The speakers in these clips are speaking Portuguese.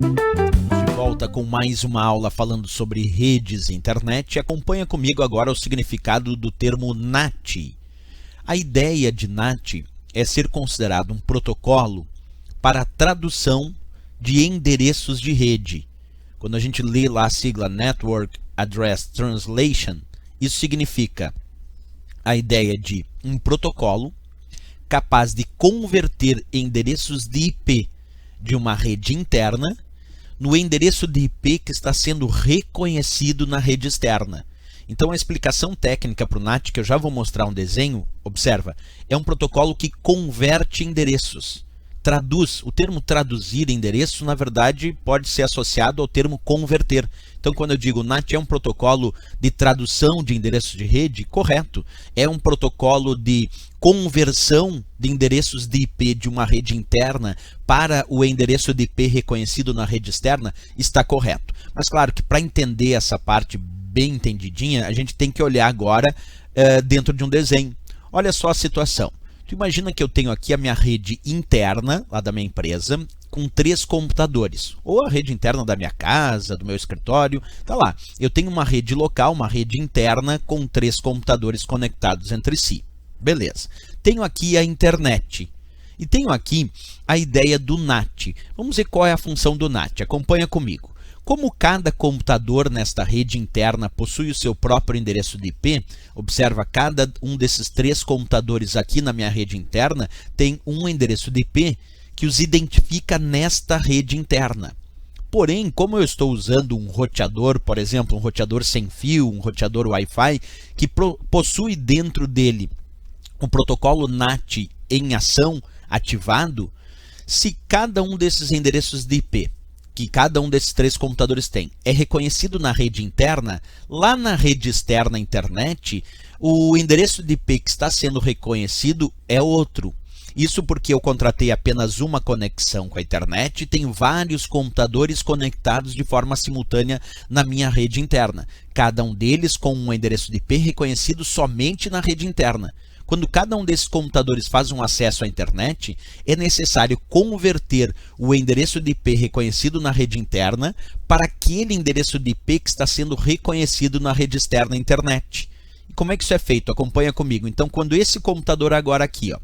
De volta com mais uma aula falando sobre redes e internet. Acompanha comigo agora o significado do termo NAT. A ideia de NAT é ser considerado um protocolo para a tradução de endereços de rede. Quando a gente lê lá a sigla Network Address Translation, isso significa a ideia de um protocolo capaz de converter endereços de IP de uma rede interna no endereço de IP que está sendo reconhecido na rede externa. Então a explicação técnica para o NAT, que eu já vou mostrar um desenho, observa, é um protocolo que converte endereços. Traduz, o termo traduzir endereço, na verdade, pode ser associado ao termo converter. Então, quando eu digo NAT é um protocolo de tradução de endereços de rede, correto. É um protocolo de conversão de endereços de IP de uma rede interna para o endereço de IP reconhecido na rede externa, está correto. Mas claro que para entender essa parte bem entendidinha, a gente tem que olhar agora dentro de um desenho. Olha só a situação. Tu imagina que eu tenho aqui a minha rede interna, lá da minha empresa, com 3 computadores. Ou a rede interna da minha casa, do meu escritório, tá lá. Eu tenho uma rede local, uma rede interna com 3 computadores conectados entre si. Beleza. Tenho aqui a internet. E tenho aqui a ideia do NAT. Vamos ver qual é a função do NAT. Acompanha comigo. Como cada computador nesta rede interna possui o seu próprio endereço de IP, observa, cada um desses 3 computadores aqui na minha rede interna tem um endereço de IP que os identifica nesta rede interna. Porém, como eu estou usando um roteador, por exemplo, um roteador sem fio, um roteador Wi-Fi, que possui dentro dele o protocolo NAT em ação ativado, se cada um desses endereços de IP que cada um desses 3 computadores tem é reconhecido na rede interna, lá na rede externa internet, o endereço de IP que está sendo reconhecido é outro. Isso porque eu contratei apenas uma conexão com a internet e tenho vários computadores conectados de forma simultânea na minha rede interna, cada um deles com um endereço de IP reconhecido somente na rede interna. Quando cada um desses computadores faz um acesso à internet, é necessário converter o endereço de IP reconhecido na rede interna para aquele endereço de IP que está sendo reconhecido na rede externa internet. E como é que isso é feito? Acompanha comigo. Então, quando esse computador agora aqui, ó,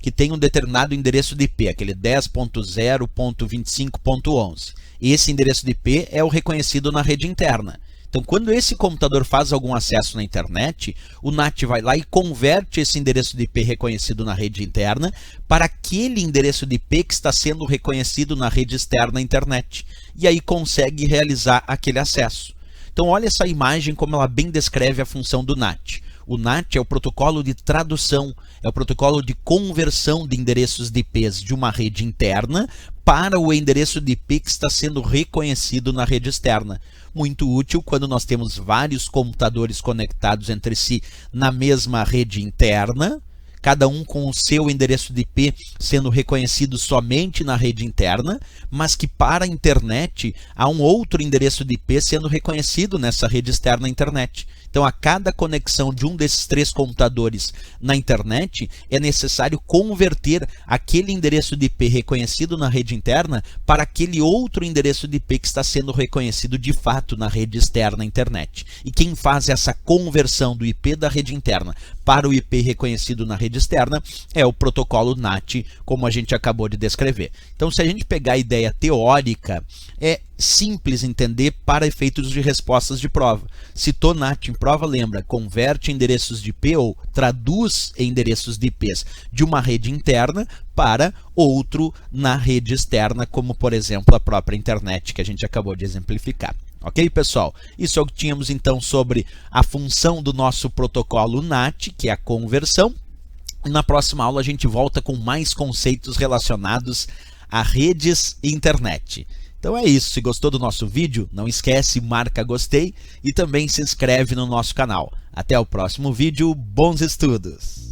que tem um determinado endereço de IP, aquele 10.0.25.11, esse endereço de IP é o reconhecido na rede interna. Então, quando esse computador faz algum acesso na internet, o NAT vai lá e converte esse endereço de IP reconhecido na rede interna para aquele endereço de IP que está sendo reconhecido na rede externa internet. E aí consegue realizar aquele acesso. Então, olha essa imagem como ela bem descreve a função do NAT. O NAT é o protocolo de tradução, é o protocolo de conversão de endereços de IPs de uma rede interna para o endereço de IP que está sendo reconhecido na rede externa. Muito útil quando nós temos vários computadores conectados entre si na mesma rede interna, cada um com o seu endereço de IP sendo reconhecido somente na rede interna, mas que para a internet há um outro endereço de IP sendo reconhecido nessa rede externa internet. Então, a cada conexão de um desses 3 computadores na internet, é necessário converter aquele endereço de IP reconhecido na rede interna para aquele outro endereço de IP que está sendo reconhecido de fato na rede externa internet. E quem faz essa conversão do IP da rede interna para o IP reconhecido na rede externa é o protocolo NAT, como a gente acabou de descrever. Então, se a gente pegar a ideia teórica, é simples entender para efeitos de respostas de prova. Citou NAT em prova, lembra, converte endereços de IP ou traduz endereços de IPs de uma rede interna para outro na rede externa, como por exemplo a própria internet que a gente acabou de exemplificar. Ok, pessoal? Isso é o que tínhamos então sobre a função do nosso protocolo NAT, que é a conversão. E na próxima aula a gente volta com mais conceitos relacionados a redes e internet. Então é isso, se gostou do nosso vídeo, não esquece, marca gostei e também se inscreve no nosso canal. Até o próximo vídeo, bons estudos!